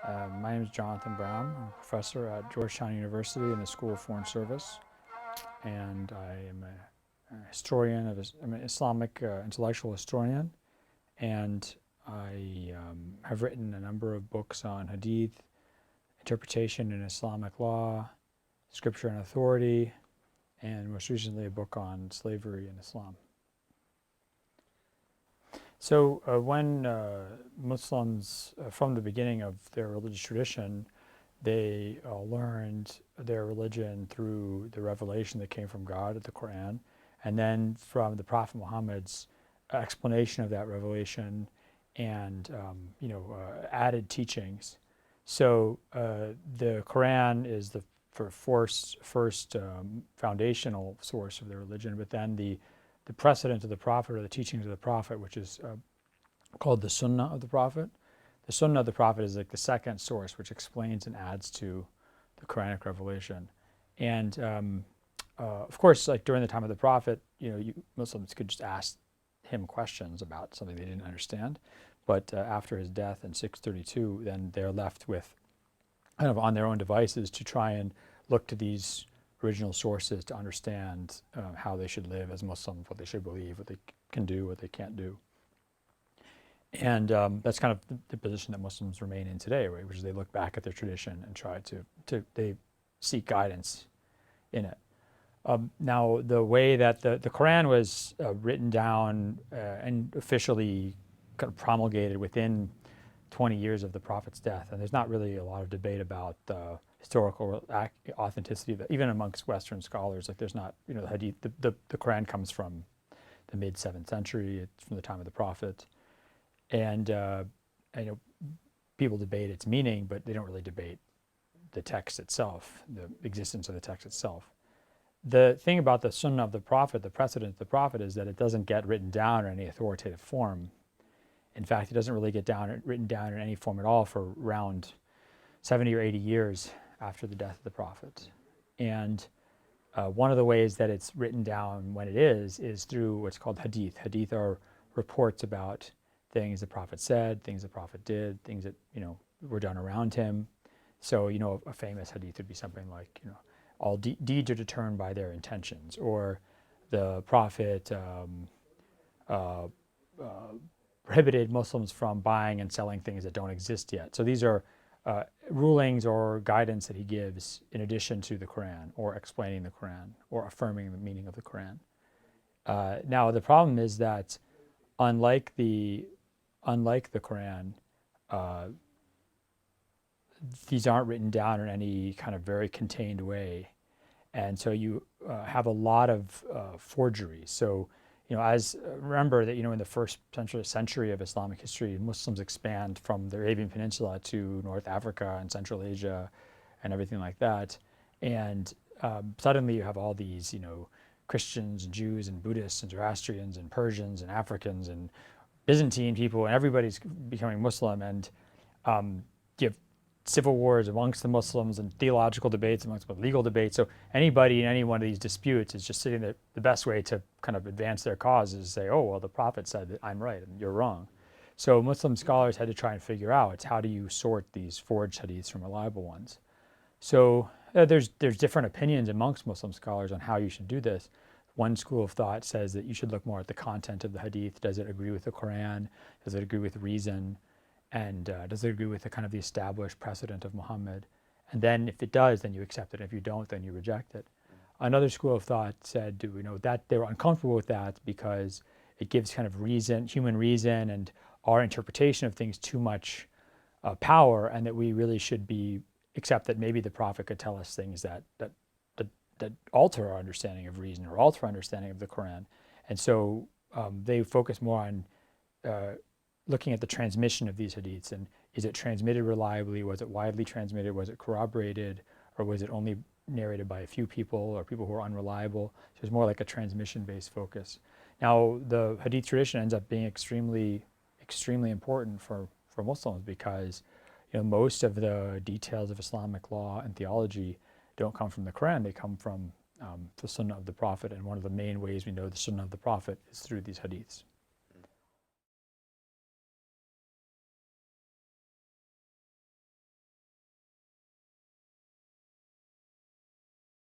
My name is Jonathan Brown. I'm a professor at Georgetown University in the School of Foreign Service, and I am a historian I'm an Islamic intellectual historian, and I have written a number of books on Hadith, interpretation in Islamic law, scripture and authority, and most recently a book on slavery in Islam. So when Muslims, from the beginning of their religious tradition, they learned their religion through the revelation that came from God, the Quran, and then from the Prophet Muhammad's explanation of that revelation and added teachings. So the Quran is the first foundational source of their religion, but then the precedent of the Prophet, or the teachings of the Prophet, which is called the Sunnah of the Prophet. The Sunnah of the Prophet is like the second source, which explains and adds to the Quranic revelation. And of course, like during the time of the Prophet, Muslims could just ask him questions about something they didn't understand. But after his death in 632, then they're left with kind of on their own devices to try and look to these original sources to understand how they should live as Muslims, what they should believe, what they can do, what they can't do. And that's kind of the position that Muslims remain in today, right? Which is they look back at their tradition and try to they seek guidance in it. Now, the way that the Quran was written down and officially kind of promulgated within 20 years of the Prophet's death, and there's not really a lot of debate about the historical authenticity of it, even amongst Western scholars. Like there's not, the Hadith, the Quran comes from the mid 7th century. It's from the time of the Prophet, and people debate its meaning, but they don't really debate the text itself, the existence of the text itself. The thing about the Sunnah of the Prophet, the precedent of the Prophet, is that it doesn't get written down in any authoritative form. In fact, it doesn't really get written down in any form at all for around 70 or 80 years after the death of the Prophet. And one of the ways that it's written down when it is through what's called Hadith. Hadith are reports about things the Prophet said, things the Prophet did, things that were done around him. So a famous Hadith would be something like all deeds are determined by their intentions, or the Prophet prohibited Muslims from buying and selling things that don't exist yet. So these are rulings or guidance that he gives in addition to the Quran, or explaining the Quran, or affirming the meaning of the Quran. Now the problem is that unlike the Quran, these aren't written down in any kind of very contained way, and so you have a lot of forgeries. So remember that in the first century of Islamic history, Muslims expand from the Arabian Peninsula to North Africa and Central Asia, and everything like that. And suddenly you have all these Christians and Jews and Buddhists and Zoroastrians and Persians and Africans and Byzantine people, and everybody's becoming Muslim, and you have civil wars amongst the Muslims and theological debates amongst legal debates. So anybody in any one of these disputes is just sitting there. The best way to kind of advance their cause is to say, oh, well, the Prophet said that I'm right and you're wrong. So Muslim scholars had to try and figure out how do you sort these forged hadiths from reliable ones. So there's different opinions amongst Muslim scholars on how you should do this. One school of thought says that you should look more at the content of the hadith. Does it agree with the Quran? Does it agree with reason? And does it agree with the kind of the established precedent of Muhammad? And then if it does, then you accept it. If you don't, then you reject it. Another school of thought said, that they were uncomfortable with that because it gives kind of reason, human reason, and our interpretation of things too much power, and that we really should accept that maybe the Prophet could tell us things that alter our understanding of reason or alter our understanding of the Quran. And so they focus more on looking at the transmission of these hadiths, and is it transmitted reliably? Was it widely transmitted? Was it corroborated? Or was it only narrated by a few people or people who are unreliable? So it's more like a transmission-based focus. Now, the hadith tradition ends up being extremely, extremely important for Muslims, because most of the details of Islamic law and theology don't come from the Quran. They come from the Sunnah of the Prophet, and one of the main ways we know the Sunnah of the Prophet is through these hadiths.